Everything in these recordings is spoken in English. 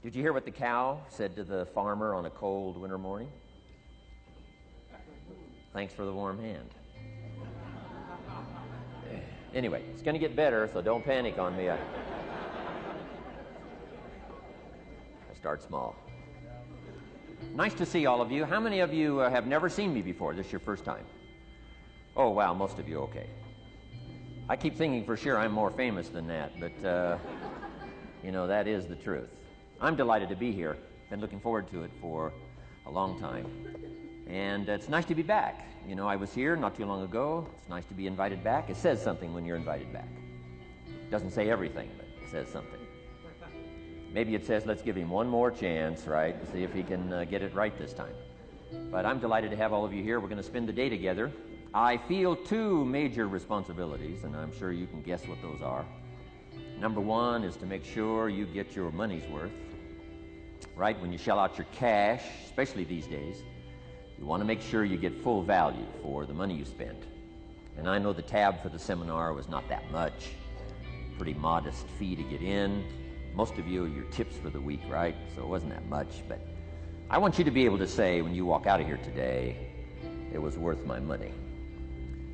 Did you hear what the cow said to the farmer on a cold winter morning? Thanks for the warm hand. Anyway, it's going to get better, so don't panic on me. I start small. Nice to see all of you. How many of you have never seen me before? This is your first time? Oh, wow, most of you, okay. I keep thinking for sure I'm more famous than that, but, you know, that is the truth. I'm delighted to be here. Been looking forward to it for a long time. And it's nice to be back. You know, I was here not too long ago. It's nice to be invited back. It says something when you're invited back. It doesn't say everything, but it says something. Maybe it says, let's give him one more chance, right, to see if he can get it right this time. But I'm delighted to have all of you here. We're going to spend the day together. I feel two major responsibilities, and I'm sure you can guess what those are. Number one is to make sure you get your money's worth. Right, when you shell out your cash, especially these days, you want to make sure you get full value for the money you spent. And I know the tab for the seminar was not that much. Pretty modest fee to get in. Most of you are your tips for the week, right? So it wasn't that much. But I want you to be able to say when you walk out of here today, it was worth my money.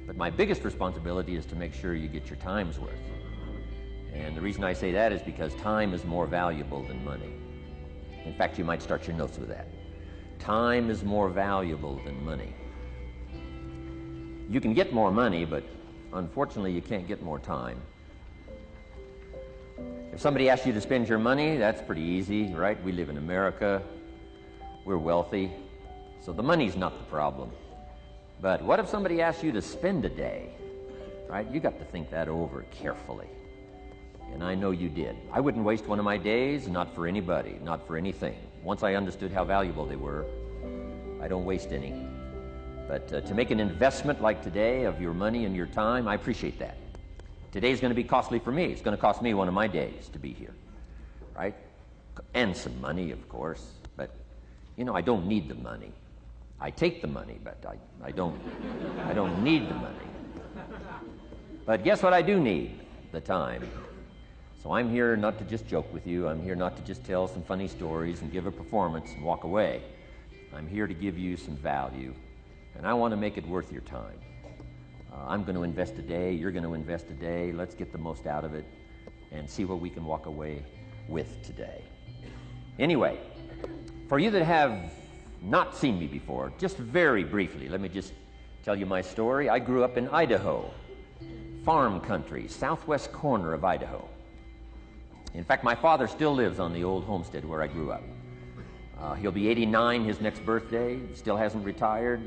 But my biggest responsibility is to make sure you get your time's worth. And the reason I say that is because time is more valuable than money. In fact, you might start your notes with that. Time is more valuable than money. You can get more money, but unfortunately you can't get more time. If somebody asks you to spend your money, that's pretty easy, right? We live in America. We're wealthy. So the money's not the problem. But what if somebody asks you to spend a day, right? You got to think that over carefully. And I know you did. I wouldn't waste one of my days, not for anybody, not for anything. Once I understood how valuable they were, I don't waste any. But to make an investment like today of your money and your time, I appreciate that. Today's going to be costly for me. It's going to cost me one of my days to be here, right? And some money, of course. But, you know, I don't need the money. I take the money, but I don't need the money. But guess what I do need? The time. So I'm here not to just joke with you. I'm here not to just tell some funny stories and give a performance and walk away. I'm here to give you some value, and I want to make it worth your time. I'm going to invest a day. You're going to invest a day. Let's get the most out of it and see what we can walk away with today. Anyway, for you that have not seen me before, just very briefly, let me just tell you my story. I grew up in Idaho, farm country, southwest corner of Idaho. In fact, my father still lives on the old homestead where I grew up. He'll be 89 his next birthday, still hasn't retired.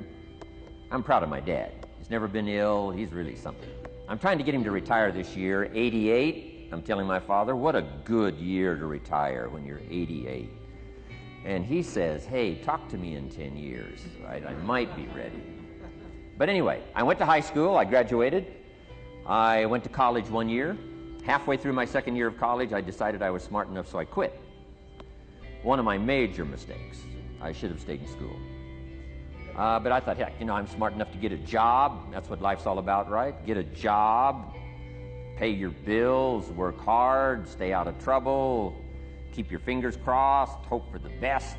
I'm proud of my dad. He's never been ill. He's really something. I'm trying to get him to retire this year, 88. I'm telling my father, what a good year to retire when you're 88. And he says, hey, talk to me in 10 years, right? I might be ready. But anyway, I went to high school. I graduated. I went to college 1 year. Halfway through my second year of college, I decided I was smart enough, so I quit. One of my major mistakes. I should have stayed in school. But I thought, heck, you know, I'm smart enough to get a job. That's what life's all about, right? Get a job, pay your bills, work hard, stay out of trouble, keep your fingers crossed, hope for the best.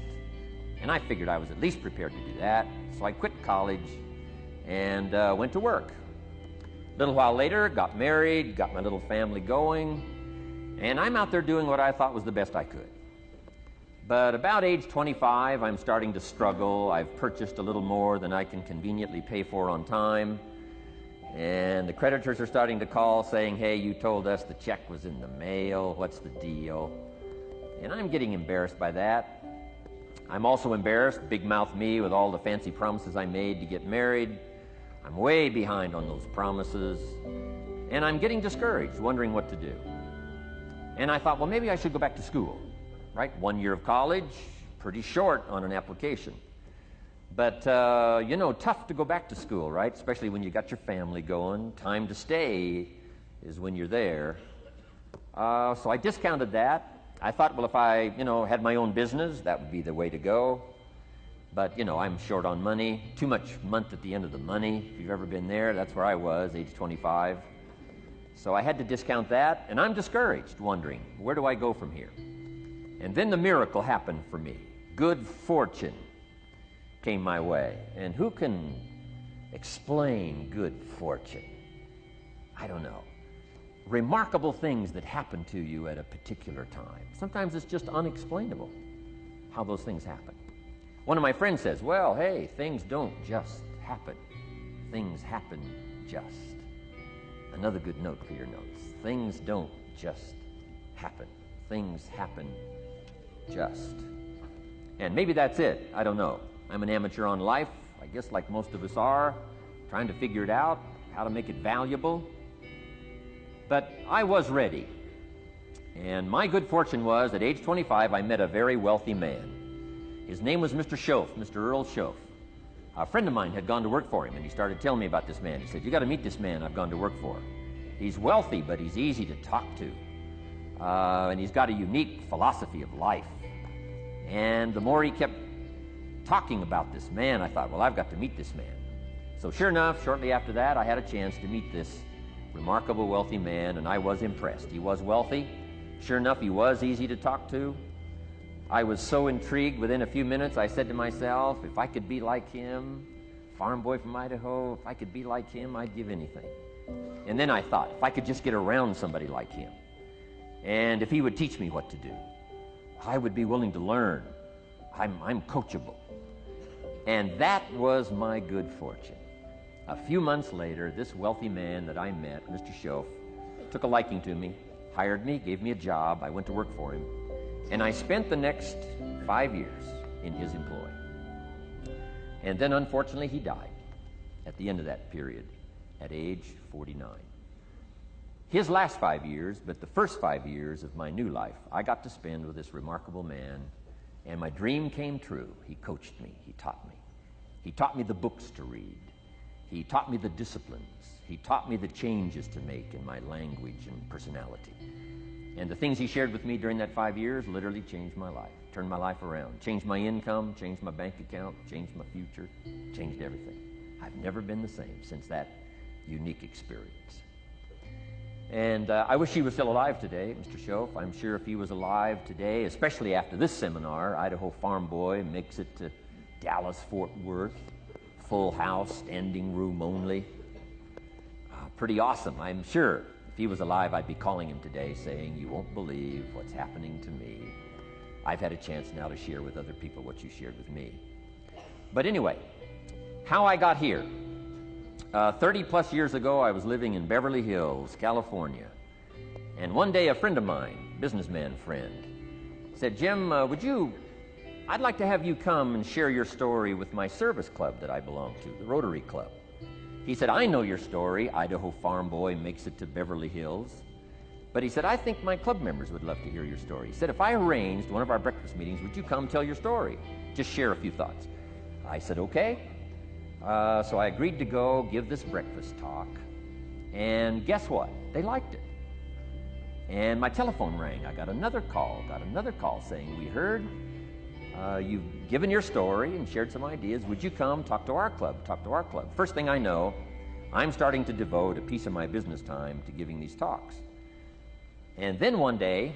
And I figured I was at least prepared to do that. So I quit college and went to work. A little while later, got married, got my little family going, and I'm out there doing what I thought was the best I could. But about age 25, I'm starting to struggle. I've purchased a little more than I can conveniently pay for on time, and the creditors are starting to call saying, hey, you told us the check was in the mail, what's the deal? And I'm getting embarrassed by that. I'm also embarrassed, big mouth me, with all the fancy promises I made to get married. I'm way behind on those promises, and I'm getting discouraged, wondering what to do. And I thought, well, maybe I should go back to school, right? 1 year of college, pretty short on an application. But, you know, tough to go back to school, right? Especially when you got your family going. Time to stay is when you're there. So I discounted that. I thought, well, if I, you know, had my own business, that would be the way to go. But, you know, I'm short on money, too much month at the end of the money. If you've ever been there, that's where I was, age 25. So I had to discount that, and I'm discouraged, wondering, where do I go from here? And then the miracle happened for me. Good fortune came my way. And who can explain good fortune? I don't know. Remarkable things that happen to you at a particular time. Sometimes it's just unexplainable how those things happen. One of my friends says, well, hey, things don't just happen. Things happen just. Another good note for your notes. Things don't just happen. Things happen just. And maybe that's it. I don't know. I'm an amateur on life, I guess like most of us are, trying to figure it out, how to make it valuable. But I was ready. And my good fortune was, at age 25, I met a very wealthy man. His name was Mr. Schoaf, Mr. Earl Schoaf. A friend of mine had gone to work for him, and he started telling me about this man. He said, you got to meet this man I've gone to work for. He's wealthy, but he's easy to talk to. And he's got a unique philosophy of life. And the more he kept talking about this man, I thought, well, I've got to meet this man. So sure enough, shortly after that, I had a chance to meet this remarkable wealthy man, and I was impressed. He was wealthy. Sure enough, he was easy to talk to. I was so intrigued, within a few minutes, I said to myself, if I could be like him, farm boy from Idaho, if I could be like him, I'd give anything. And then I thought, if I could just get around somebody like him, and if he would teach me what to do, I would be willing to learn. I'm coachable. And that was my good fortune. A few months later, this wealthy man that I met, Mr. Schoaf, took a liking to me, hired me, gave me a job. I went to work for him. And I spent the next 5 years in his employ. And then, unfortunately, he died at the end of that period, at age 49. His last 5 years, but the first 5 years of my new life, I got to spend with this remarkable man, and my dream came true. He coached me. He taught me. He taught me the books to read. He taught me the disciplines. He taught me the changes to make in my language and personality. And the things he shared with me during that 5 years literally changed my life, turned my life around, changed my income, changed my bank account, changed my future, changed everything. I've never been the same since that unique experience. And I wish he was still alive today, Mr. Schoaf. I'm sure if he was alive today, especially after this seminar, Idaho Farm Boy makes it to Dallas-Fort Worth, full house, standing room only. Pretty awesome. I'm sure if he was alive, I'd be calling him today saying, you won't believe what's happening to me. I've had a chance now to share with other people what you shared with me. But anyway, how I got here. 30 plus years ago, I was living in Beverly Hills, California. And one day a friend of mine, businessman friend, said, Jim, I'd like to have you come and share your story with my service club that I belong to, the Rotary Club. He said, I know your story, Idaho Farm Boy makes it to Beverly Hills. But he said, I think my club members would love to hear your story. He said, if I arranged one of our breakfast meetings, would you come tell your story? Just share a few thoughts. I said, okay. So I agreed to go give this breakfast talk. And guess what? They liked it. And my telephone rang. I got another call saying, we heard you've given your story and shared some ideas. Would you come talk to our club? First thing I know, I'm starting to devote a piece of my business time to giving these talks. And then one day,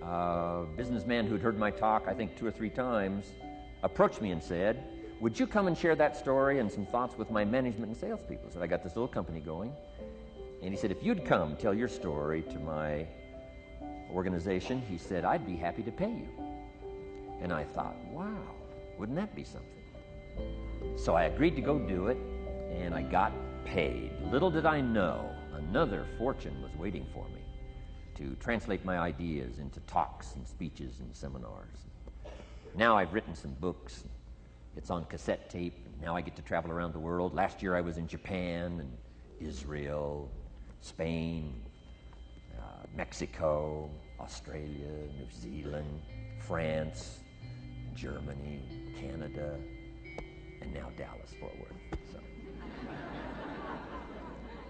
a businessman who'd heard my talk, I think 2 or 3 times, approached me and said, would you come and share that story and some thoughts with my management and salespeople? I said, I got this little company going. And he said, if you'd come tell your story to my organization, he said, I'd be happy to pay you. And I thought, wow, wouldn't that be something? So I agreed to go do it, and I got paid. Little did I know, another fortune was waiting for me to translate my ideas into talks and speeches and seminars. Now I've written some books. It's on cassette tape. Now I get to travel around the world. Last year I was in Japan and Israel, Spain, Mexico, Australia, New Zealand, France, Germany, Canada, and now Dallas-Fort Worth. So.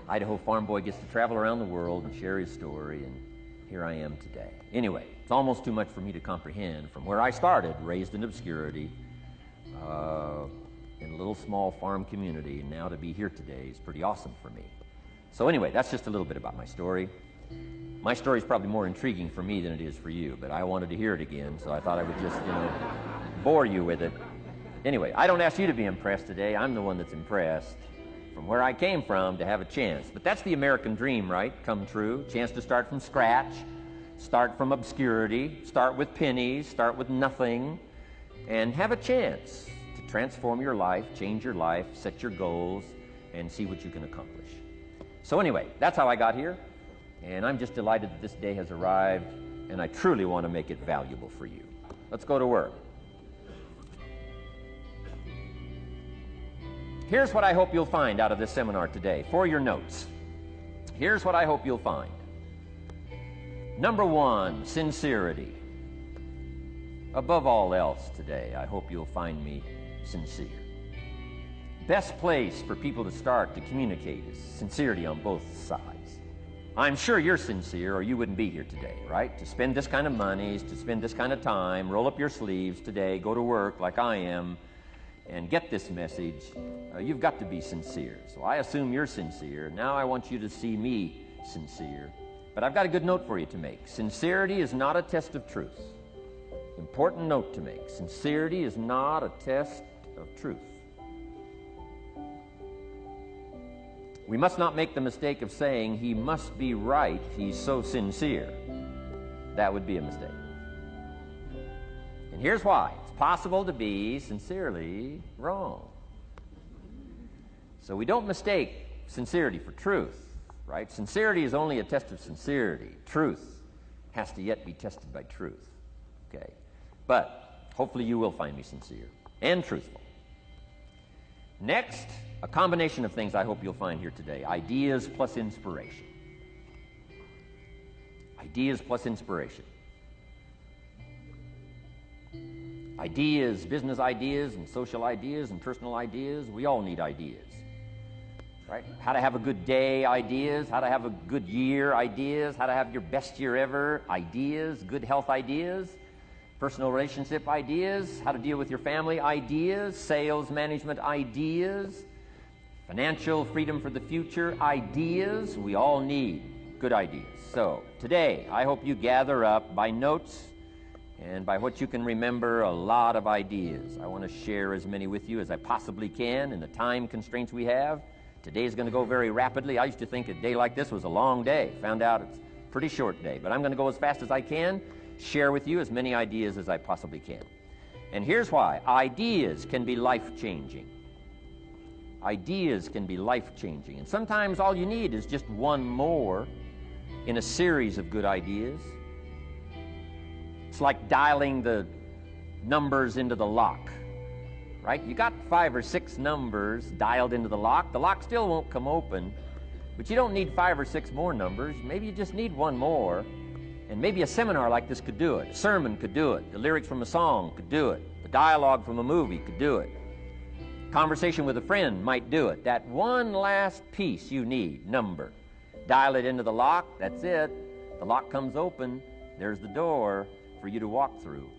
Idaho Farm Boy gets to travel around the world and share his story, and here I am today. Anyway, it's almost too much for me to comprehend. From where I started, raised in obscurity, in a little small farm community, and now to be here today is pretty awesome for me. So anyway, that's just a little bit about my story. My story is probably more intriguing for me than it is for you, but I wanted to hear it again, so I thought I would just, bore you with it. Anyway, I don't ask you to be impressed today. I'm the one that's impressed from where I came from to have a chance. But that's the American dream, right? Come true. Chance to start from scratch, start from obscurity, start with pennies, start with nothing, and have a chance to transform your life, change your life, set your goals, and see what you can accomplish. So anyway, that's how I got here. And I'm just delighted that this day has arrived, and I truly want to make it valuable for you. Let's go to work. Here's what I hope you'll find out of this seminar today for your notes. Here's what I hope you'll find. Number one, sincerity. Above all else today, I hope you'll find me sincere. Best place for people to start to communicate is sincerity on both sides. I'm sure you're sincere or you wouldn't be here today, right? To spend this kind of money, to spend this kind of time, roll up your sleeves today, go to work like I am, and get this message. You've got to be sincere. So I assume you're sincere. Now I want you to see me sincere. But I've got a good note for you to make. Sincerity is not a test of truth. Important note to make. Sincerity is not a test of truth. We must not make the mistake of saying he must be right, he's so sincere. That would be a mistake. And here's why. It's possible to be sincerely wrong. So we don't mistake sincerity for truth, right? Sincerity is only a test of sincerity. Truth has to yet be tested by truth, okay? But hopefully you will find me sincere and truthful. Next, a combination of things I hope you'll find here today. Ideas plus inspiration. Ideas plus inspiration. Ideas, business ideas and social ideas and personal ideas. We all need ideas, right? How to have a good day ideas, how to have a good year ideas, how to have your best year ever ideas, good health ideas, personal relationship ideas, how to deal with your family ideas, sales management ideas, financial freedom for the future ideas. We all need good ideas. So today, I hope you gather up by notes and by what you can remember a lot of ideas. I want to share as many with you as I possibly can in the time constraints we have. Today's going to go very rapidly. I used to think a day like this was a long day. Found out it's a pretty short day. But I'm going to go as fast as I can, share with you as many ideas as I possibly can. And here's why. Ideas can be life-changing. Ideas can be life-changing. And sometimes all you need is just one more in a series of good ideas. It's like dialing the numbers into the lock, right? You got 5 or 6 numbers dialed into the lock. The lock still won't come open, but you don't need 5 or 6 more numbers. Maybe you just need one more. And maybe a seminar like this could do it. A sermon could do it. The lyrics from a song could do it. The dialogue from a movie could do it. Conversation with a friend might do it. That one last piece you need, number. Dial it into the lock, that's it. The lock comes open, there's the door for you to walk through.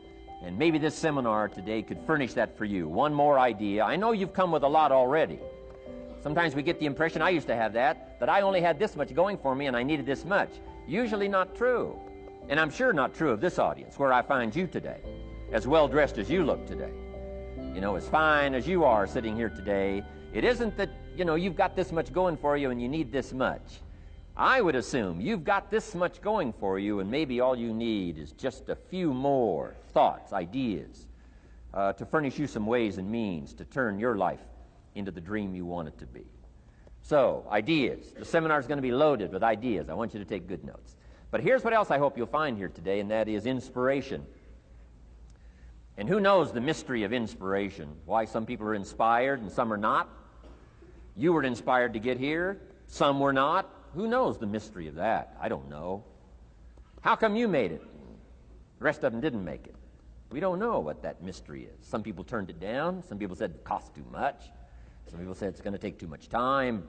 And maybe this seminar today could furnish that for you. One more idea. I know you've come with a lot already. Sometimes we get the impression, I used to have that I only had this much going for me and I needed this much. Usually not true. And I'm sure not true of this audience, where I find you today, as well-dressed as you look today. As fine as you are sitting here today, it isn't that, you've got this much going for you and you need this much. I would assume you've got this much going for you and maybe all you need is just a few more thoughts, ideas, to furnish you some ways and means to turn your life into the dream you want it to be. So, ideas. The seminar is going to be loaded with ideas. I want you to take good notes. But here's what else I hope you'll find here today, and that is inspiration. And who knows the mystery of inspiration? Why some people are inspired and some are not? You were inspired to get here. Some were not. Who knows the mystery of that? I don't know. How come you made it? The rest of them didn't make it. We don't know what that mystery is. Some people turned it down. Some people said it costs too much. Some people said it's going to take too much time.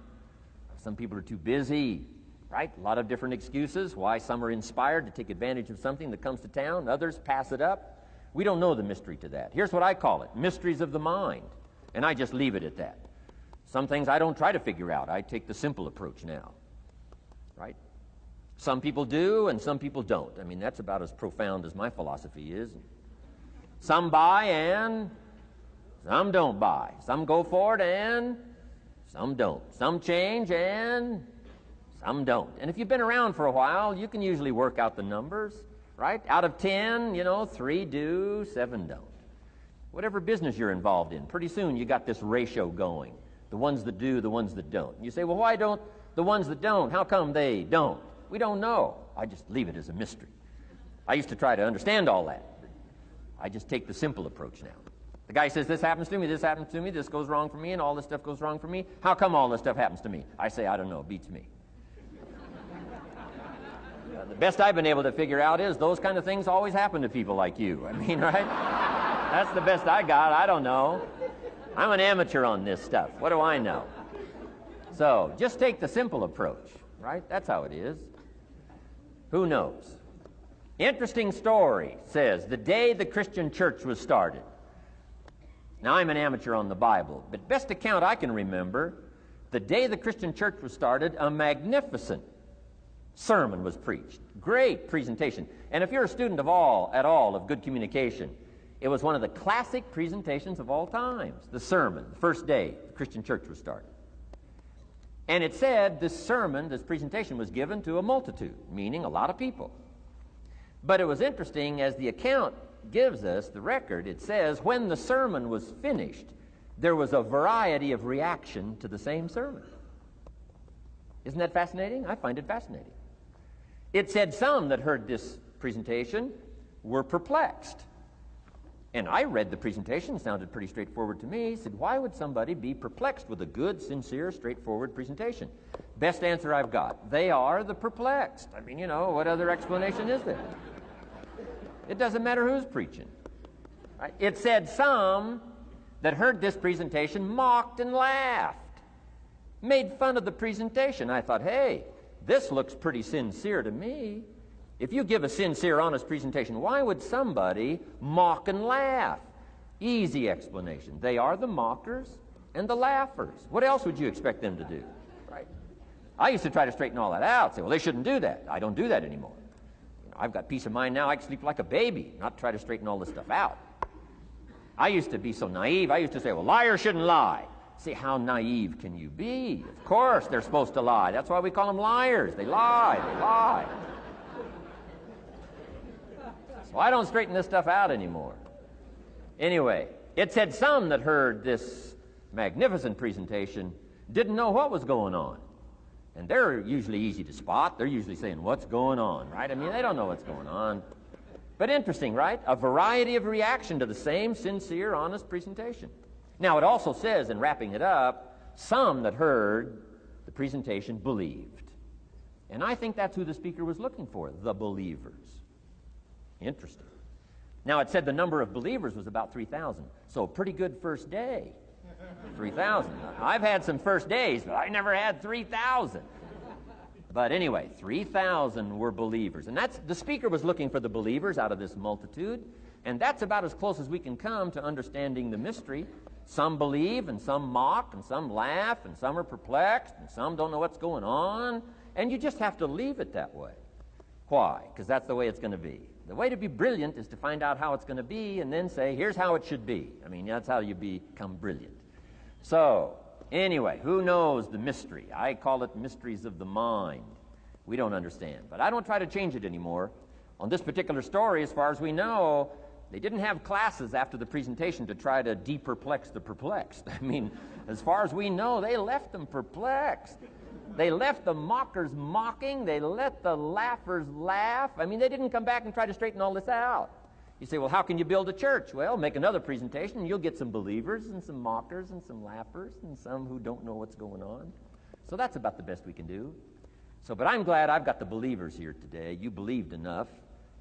Some people are too busy. Right? A lot of different excuses why some are inspired to take advantage of something that comes to town. Others pass it up. We don't know the mystery to that. Here's what I call it. Mysteries of the mind. And I just leave it at that. Some things I don't try to figure out. I take the simple approach now. Right? Some people do and some people don't. I mean, that's about as profound as my philosophy is. Some buy and some don't buy. Some go for it and some don't. Some change and some don't. And if you've been around for a while, you can usually work out the numbers, right? Out of 10, 3 do, 7 don't. Whatever business you're involved in, pretty soon you got this ratio going. The ones that do, the ones that don't. You say, well, why don't the ones that don't, how come they don't? We don't know. I just leave it as a mystery. I used to try to understand all that. I just take the simple approach now. The guy says, this happens to me, this happens to me, this goes wrong for me, and all this stuff goes wrong for me. How come all this stuff happens to me? I say, I don't know, it beats me. The best I've been able to figure out is those kind of things always happen to people like you. I mean, right? That's the best I got. I don't know. I'm an amateur on this stuff. What do I know? So just take the simple approach, right? That's how it is. Who knows? Interesting story says the day the Christian church was started. Now, I'm an amateur on the Bible, but best account I can remember, the day the Christian church was started, a magnificent sermon was preached. Great presentation. And if you're a student at all of good communication, it was one of the classic presentations of all times. The sermon, the first day the Christian church was started. And it said this sermon, this presentation was given to a multitude, meaning a lot of people. But it was interesting, as the account gives us, the record, it says, when the sermon was finished, there was a variety of reaction to the same sermon. Isn't that fascinating? I find it fascinating. It said some that heard this presentation were perplexed. And I read the presentation, sounded pretty straightforward to me. Said, why would somebody be perplexed with a good, sincere, straightforward presentation? Best answer I've got. They are the perplexed. I mean, what other explanation is there? It doesn't matter who's preaching. Right? It said some that heard this presentation mocked and laughed, made fun of the presentation. I thought, hey, this looks pretty sincere to me. If you give a sincere, honest presentation, why would somebody mock and laugh? Easy explanation. They are the mockers and the laughers. What else would you expect them to do? Right? I used to try to straighten all that out. Say, well, they shouldn't do that. I don't do that anymore. I've got peace of mind now. I can sleep like a baby, not try to straighten all this stuff out. I used to be so naive. I used to say, well, liars shouldn't lie. See, how naive can you be? Of course they're supposed to lie. That's why we call them liars. They lie. They lie. So I don't straighten this stuff out anymore. Anyway, it said some that heard this magnificent presentation didn't know what was going on. And they're usually easy to spot. They're usually saying, what's going on, right? I mean, they don't know what's going on. But interesting, right? A variety of reaction to the same sincere, honest presentation. Now, it also says, in wrapping it up, some that heard the presentation believed. And I think that's who the speaker was looking for, the believers. Interesting. Now, it said the number of believers was about 3,000. So, a pretty good first day. 3,000. I've had some first days, but I never had 3,000. But anyway, 3,000 were believers. And that's the speaker was looking for the believers out of this multitude. And that's about as close as we can come to understanding the mystery. Some believe, and some mock, and some laugh, and some are perplexed, and some don't know what's going on. And you just have to leave it that way. Why? Because that's the way it's going to be. The way to be brilliant is to find out how it's going to be and then say, here's how it should be. I mean, that's how you become brilliant. So, anyway, who knows the mystery? I call it mysteries of the mind. We don't understand. But I don't try to change it anymore. On this particular story, as far as we know, they didn't have classes after the presentation to try to de-perplex the perplexed. I mean, as far as we know, they left them perplexed. They left the mockers mocking. They let the laughers laugh. I mean, they didn't come back and try to straighten all this out. You say, well, how can you build a church? Well, make another presentation, and you'll get some believers and some mockers and some laughers and some who don't know what's going on. So that's about the best we can do. So, but I'm glad I've got the believers here today. You believed enough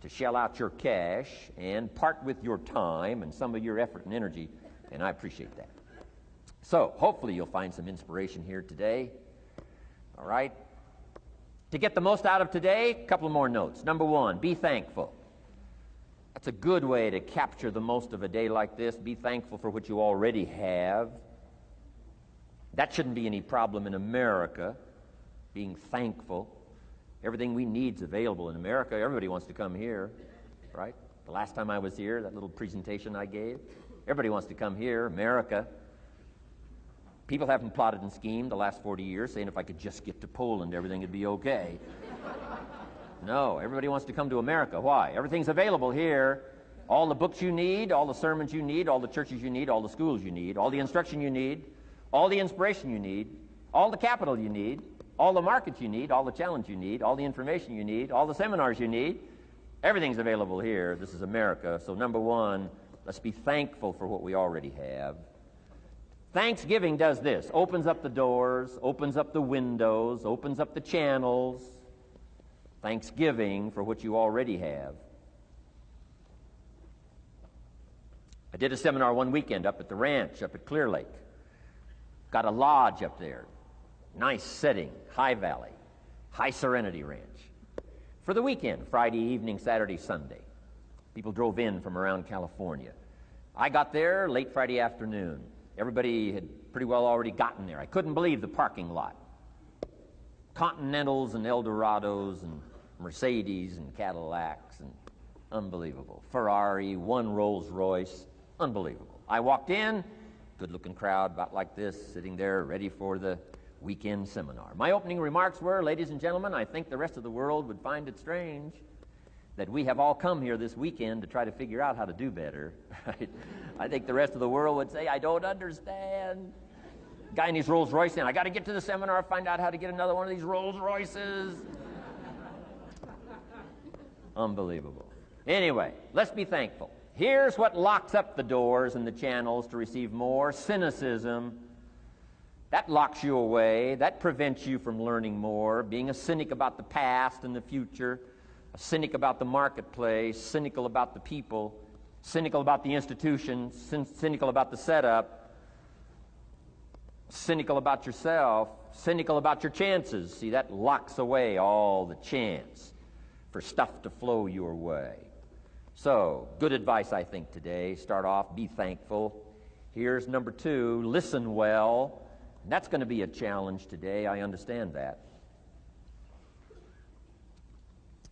to shell out your cash and part with your time and some of your effort and energy, and I appreciate that. So, hopefully you'll find some inspiration here today. All right? To get the most out of today, a couple more notes. Number one, be thankful. That's a good way to capture the most of a day like this. Be thankful for what you already have. That shouldn't be any problem in America, being thankful. Everything we need is available in America. Everybody wants to come here, right? The last time I was here, that little presentation I gave, everybody wants to come here, America. People haven't plotted and schemed the last 40 years saying if I could just get to Poland, everything would be okay. No, everybody wants to come to America. Why? Everything's available here. All the books you need, all the sermons you need, all the churches you need, all the schools you need, all the instruction you need, all the inspiration you need, all the capital you need, all the markets you need, all the challenge you need, all the information you need, all the seminars you need. Everything's available here. This is America. So number one, let's be thankful for what we already have. Thanksgiving does this. Opens up the doors, opens up the windows, opens up the channels. Thanksgiving for what you already have. I did a seminar one weekend up at the ranch, up at Clear Lake. Got a lodge up there. Nice setting, high valley, high serenity ranch. For the weekend, Friday evening, Saturday, Sunday. People drove in from around California. I got there late Friday afternoon. Everybody had pretty well already gotten there. I couldn't believe the parking lot. Continentals and Eldorados and Mercedes and Cadillacs and unbelievable. Ferrari, one Rolls Royce, unbelievable. I walked in, good-looking crowd about like this, sitting there ready for the weekend seminar. My opening remarks were, ladies and gentlemen, I think the rest of the world would find it strange that we have all come here this weekend to try to figure out how to do better. Right? I think the rest of the world would say, I don't understand. Guy in his Rolls Royce saying, I got to get to the seminar, find out how to get another one of these Rolls Royces. Unbelievable. Anyway, let's be thankful. Here's what locks up the doors and the channels to receive more: cynicism. That locks you away. That prevents you from learning more. Being a cynic about the past and the future, a cynic about the marketplace, cynical about the people, cynical about the institutions, cynical about the setup, cynical about yourself, cynical about your chances. See, that locks away all the chance for stuff to flow your way. So, good advice, I think, today. Start off, be thankful. Here's number two, listen well. That's going to be a challenge today. I understand that.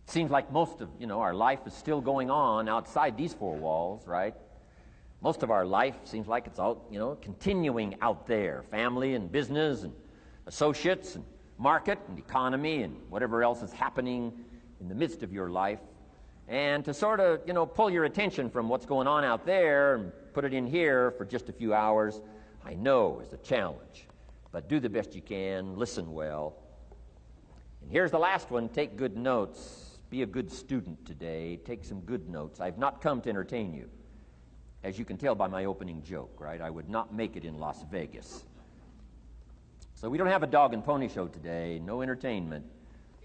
It seems like most of, our life is still going on outside these four walls, right? Most of our life seems like it's out, continuing out there. Family and business and associates and market and economy and whatever else is happening in the midst of your life. And to sort of, pull your attention from what's going on out there and put it in here for just a few hours, I know is a challenge. But do the best you can, listen well. And here's the last one, take good notes. Be a good student today. Take some good notes. I've not come to entertain you. As you can tell by my opening joke, right? I would not make it in Las Vegas. So we don't have a dog and pony show today, no entertainment.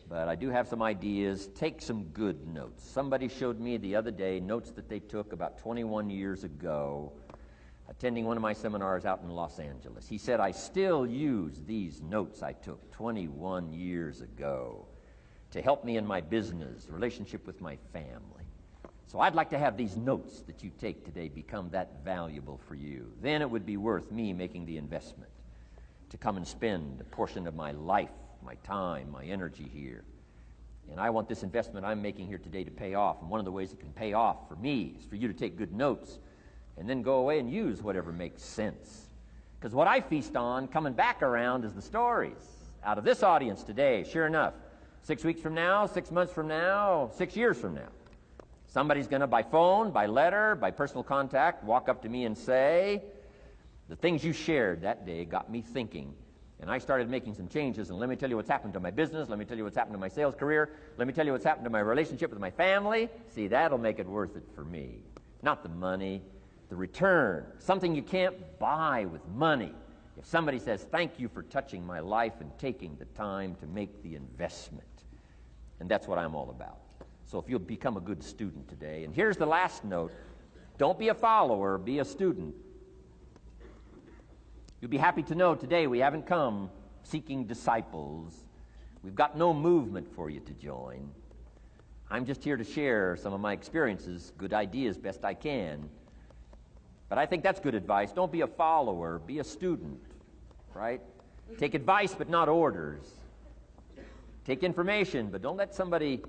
But I do have some ideas. Take some good notes. Somebody showed me the other day notes that they took about 21 years ago, attending one of my seminars out in Los Angeles. He said, I still use these notes I took 21 years ago to help me in my business, relationship with my family. So I'd like to have these notes that you take today become that valuable for you. Then it would be worth me making the investment to come and spend a portion of my life, my time, my energy here. And I want this investment I'm making here today to pay off. And one of the ways it can pay off for me is for you to take good notes and then go away and use whatever makes sense. Because what I feast on coming back around is the stories out of this audience today. Sure enough, 6 weeks from now, 6 months from now, 6 years from now, somebody's going to, by phone, by letter, by personal contact, walk up to me and say, the things you shared that day got me thinking. And I started making some changes, and let me tell you what's happened to my business. Let me tell you what's happened to my sales career. Let me tell you what's happened to my relationship with my family. See, that'll make it worth it for me. Not the money, the return. Something you can't buy with money. If somebody says, thank you for touching my life and taking the time to make the investment. And that's what I'm all about. So if you'll become a good student today. And here's the last note. Don't be a follower, be a student. You'll be happy to know today we haven't come seeking disciples. We've got no movement for you to join. I'm just here to share some of my experiences, good ideas best I can. But I think that's good advice. Don't be a follower, be a student, right? Take advice but not orders. Take information, but don't let somebody,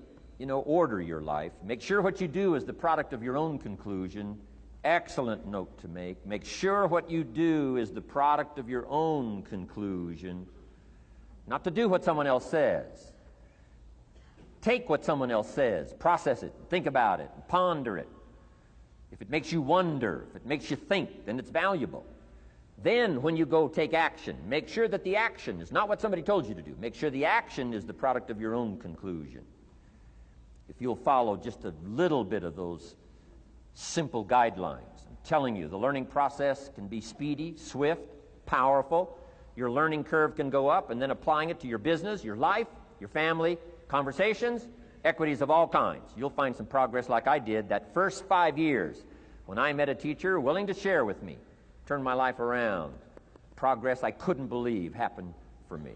order your life. Make sure what you do is the product of your own conclusion. Excellent note to make. Make sure what you do is the product of your own conclusion. Not to do what someone else says. Take what someone else says, process it, think about it, ponder it. If it makes you wonder, if it makes you think, then it's valuable. Then, when you go take action, make sure that the action is not what somebody told you to do. Make sure the action is the product of your own conclusion. If you'll follow just a little bit of those simple guidelines, I'm telling you, the learning process can be speedy, swift, powerful. Your learning curve can go up, and then applying it to your business, your life, your family, conversations, equities of all kinds. You'll find some progress like I did that first 5 years when I met a teacher willing to share with me, turn my life around. Progress I couldn't believe happened for me.